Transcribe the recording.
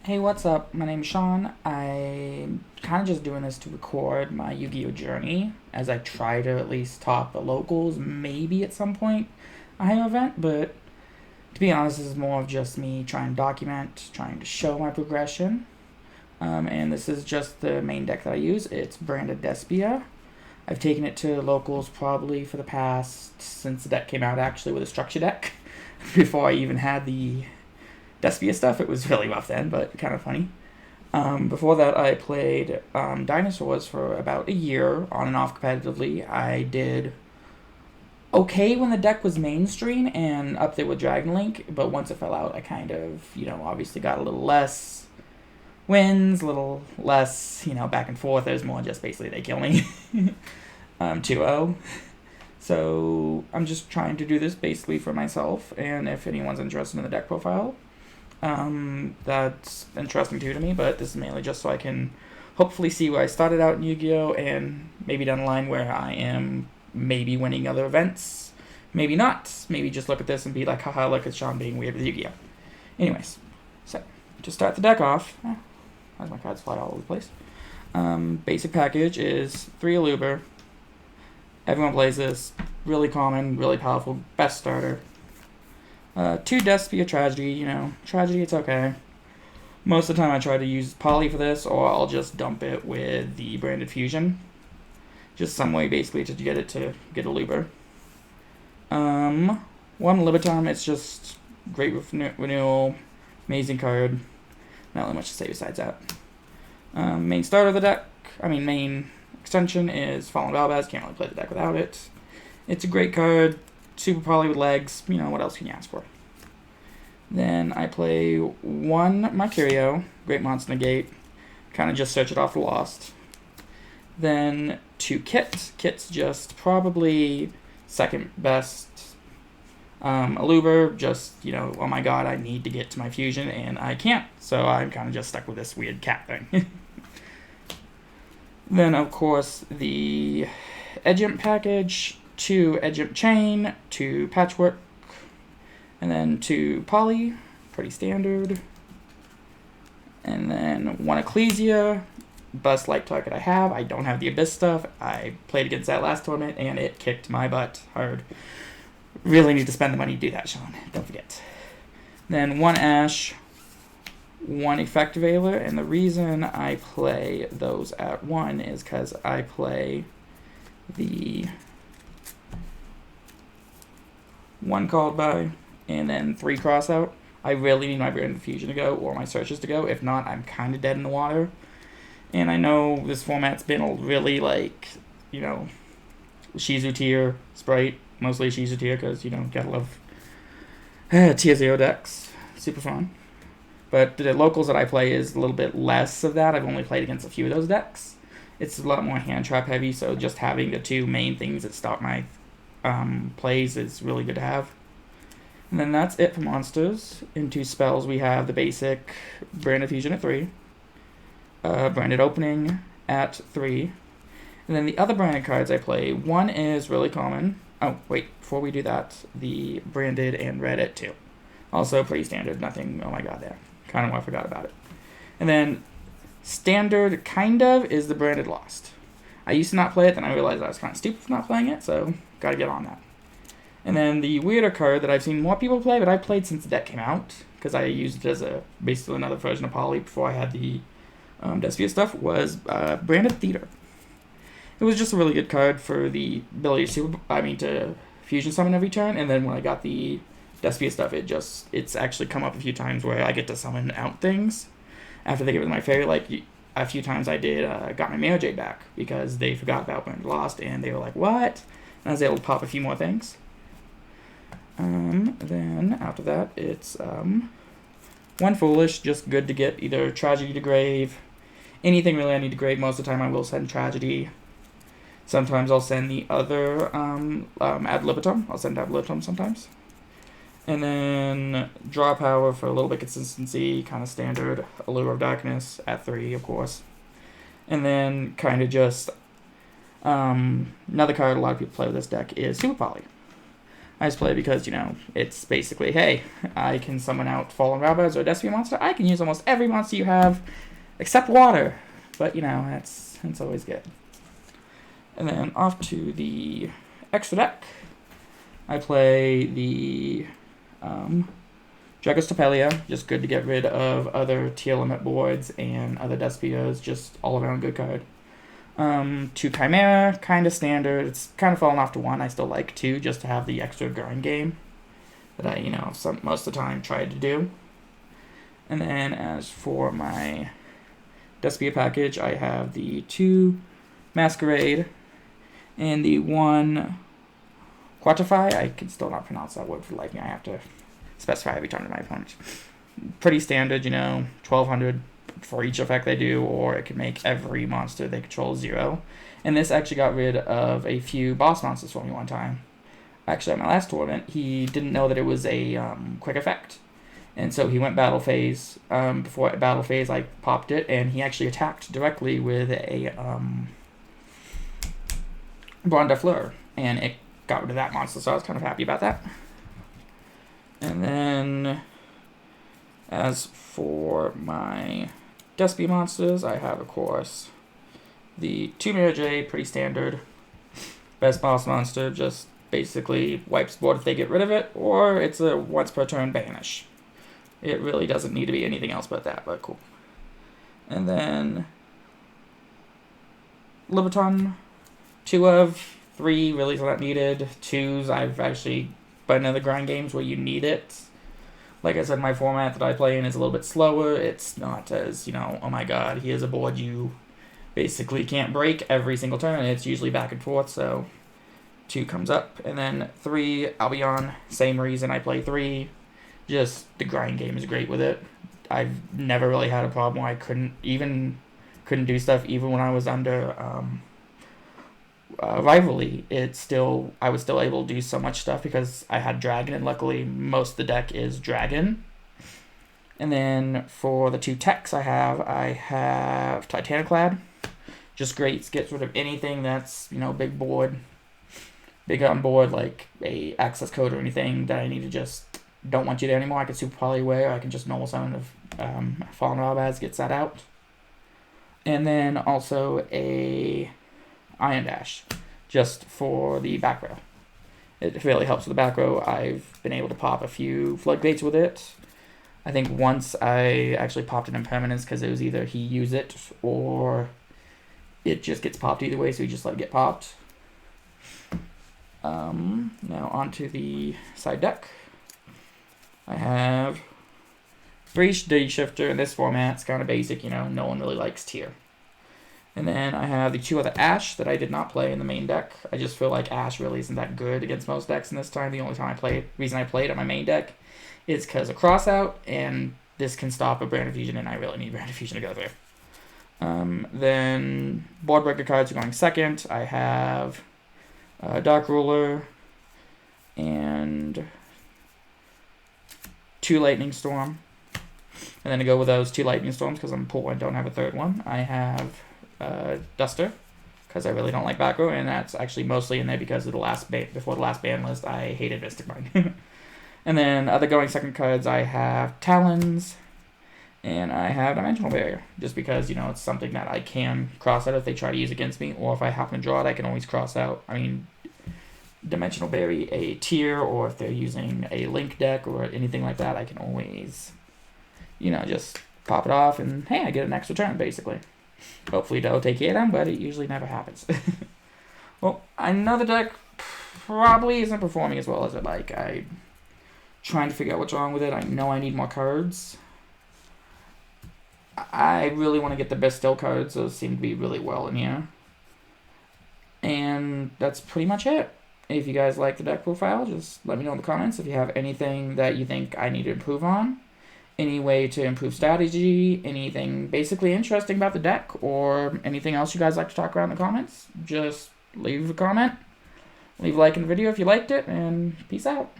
Hey, what's up? My name's Sean. I'm kind of just doing this to record my Yu-Gi-Oh journey as I try to at least top the locals, maybe at some point I have an event, but to be honest, this is more of just me trying to document, trying to show my progression. And this is just the main deck that I use. It's branded Despia. I've taken it to locals probably for the past, since the deck came out actually with a structure deck, before I even had the Despia stuff. It was really rough then, but kind of funny. Before that, I played Dinosaurs for about a year on and off competitively. I did okay when the deck was mainstream and up there with Dragon Link, but once it fell out, I kind of, obviously got a little less wins, a little less, back and forth. It was more just basically they kill me 2-0. So I'm just trying to do this basically for myself, and if anyone's interested in the deck profile, that's interesting too to me, but this is mainly just so I can hopefully see where I started out in Yu-Gi-Oh! And maybe down the line where I am maybe winning other events. Maybe not. Maybe just look at this and be like, haha, look at Sean being weird with Yu-Gi-Oh! Anyways, so to start the deck off, as my cards fly all over the place. Basic package is 3 Aluber. Everyone plays this. Really common, really powerful, best starter. 2 Despia Tragedy, Tragedy, it's okay. Most of the time I try to use Poly for this, or I'll just dump it with the branded Fusion. Just some way, basically, to get it to get a Luber. 1 Libitum, it's just great renewal, amazing card. Not really much to say besides that. Main starter of the deck, main extension is Fallen Valbaz, can't really play the deck without it. It's a great card. Super Poly with legs, what else can you ask for? Then I play 1 Marcurio, Great Monster Negate, kind of just search it off the Lost. Then 2 Kit, Kit's just probably second best. Aluber, just, oh my god, I need to get to my fusion, and I can't, so I'm kind of just stuck with this weird cat thing. Then, of course, the Edgimp package, 2 Edgimp Chain, 2 Patchwork, and then 2 Poly, pretty standard. And then 1 Ecclesia, best light target I have. I don't have the Abyss stuff. I played against that last tournament, and it kicked my butt hard. Really need to spend the money to do that, Sean. Don't forget. Then 1 Ash, 1 Effect Veiler, and the reason I play those at 1 is because I play the 1 called by, and then 3 cross out. I really need my Branded Fusion to go, or my searches to go. If not, I'm kind of dead in the water. And I know this format's been really, Shizu tier, Sprite, mostly Shizu tier, because, gotta love tier 0 decks. Super fun. But the locals that I play is a little bit less of that. I've only played against a few of those decks. It's a lot more hand trap heavy, so just having the 2 main things that stop my plays is really good to have. And then that's it for monsters. Into spells, we have the basic Branded Fusion at 3, Branded Opening at 3, and then the other branded cards I play, 1 is really common. Oh, wait, before we do that, the Branded and Red at 2. Also pretty standard, nothing, oh my god, there. Kind of I forgot about it. And then standard, kind of, is the Branded Lost. I used to not play it, then I realized I was kind of stupid for not playing it, so gotta get on that. And then the weirder card that I've seen more people play, but I played since the deck came out, because I used it as basically another version of Poly before I had the Despia stuff, was Branded Theater. It was just a really good card for the ability to fusion summon every turn, and then when I got the Despia stuff, it's actually come up a few times where I get to summon out things after they give it my fairy. Like a few times I did got my Mirror Jade back because they forgot about Branded Lost, and they were like, what? And I was able to pop a few more things. Then after that, it's 1 Foolish, just good to get either Tragedy to grave, anything really I need to grave. Most of the time I will send Tragedy. Sometimes I'll send the other Ad Libitum. I'll send Ad Libitum sometimes. And then Draw Power for a little bit consistency, kind of standard. Allure of Darkness at 3, of course. And then kind of just another card a lot of people play with this deck is Super Poly. I just play it because, you know, it's basically, hey, I can summon out Fallen Rabbits or a Despia monster. I can use almost every monster you have except water. But, you know, that's always good. And then off to the extra deck. I play the Dragostapelia, just good to get rid of other Teal limit boards and other Despias, just all around good card. 2 Chimera, kind of standard. It's kind of fallen off to 1. I still like 2 just to have the extra grind game that I, you know, most of the time tried to do. And then as for my Despia package, I have the 2 Masquerade and the 1 Quantify. I can still not pronounce that word for the life of me. I have to specify every turn to my opponent. Pretty standard, you know, 1200 for each effect they do, or it can make every monster they control 0. And this actually got rid of a few boss monsters for me one time. Actually, at my last tournament, he didn't know that it was a quick effect. And so he went battle phase. Before battle phase, I popped it, and he actually attacked directly with a Bron de Fleur, and it got rid of that monster, so I was kind of happy about that. And then, as for my Despia monsters, I have, of course, the 2 Mirror Jade, pretty standard. Best boss monster, just basically wipes board if they get rid of it, or it's a once per turn banish. It really doesn't need to be anything else but that, but cool. And then Libiton, 2 of 3 really is not needed. 2s I've actually been in the grind games where you need it. Like I said, my format that I play in is a little bit slower. It's not as, you know, oh my god, here's a board you basically can't break every single turn. It's usually back and forth, so 2 comes up. And then 3, Albion, same reason I play 3. Just the grind game is great with it. I've never really had a problem where I couldn't do stuff even when I was under Rivalry. I was still able to do so much stuff because I had Dragon, and luckily most of the deck is Dragon. And then for the 2 techs I have Titaniclad. Just great, gets rid of anything that's, you know, big on board, like a access code or anything that I need to just don't want you there anymore. I can Super Poly away, or I can just normal summon if Fallen Rabaz gets that out. And then also a Iron Dash, just for the back row. It really helps with the back row. I've been able to pop a few floodgates with it. I think once I actually popped an Impermanence because it was either he use it or it just gets popped either way, so you just let it get popped. Now onto the side deck. I have Breach, D Shifter. In this format, it's kind of basic, you know, no one really likes tier. And then I have the 2 other Ash that I did not play in the main deck. I just feel like Ash really isn't that good against most decks in this time. The only reason I played on my main deck is because of Crossout, and this can stop a Brand of Fusion, and I really need Brand of Fusion to go through. Then board breaker cards are going second. I have Dark Ruler and 2 Lightning Storm. And then to go with those 2 Lightning Storms, because I'm poor and don't have a third one, I have Duster, because I really don't like back row, and that's actually mostly in there because of before the last ban list, I hated Mystic Mind. And then other going second cards, I have Talons, and I have Dimensional Barrier, just because, you know, it's something that I can cross out if they try to use against me, or if I happen to draw it, I can always cross out. I mean, Dimensional Barrier a tier, or if they're using a Link deck or anything like that, I can always, you know, just pop it off, and hey, I get an extra turn, basically. Hopefully that'll take care of them, but it usually never happens. Well, another deck probably isn't performing as well as I'd like. I'm trying to figure out what's wrong with it. I know I need more cards. I really want to get the best still cards. Those seem to be really well in here. And that's pretty much it. If you guys like the deck profile, just let me know in the comments if you have anything that you think I need to improve on. Any way to improve strategy, anything basically interesting about the deck, or anything else you guys like to talk about in the comments, just leave a comment. Leave a like in the video if you liked it, and peace out.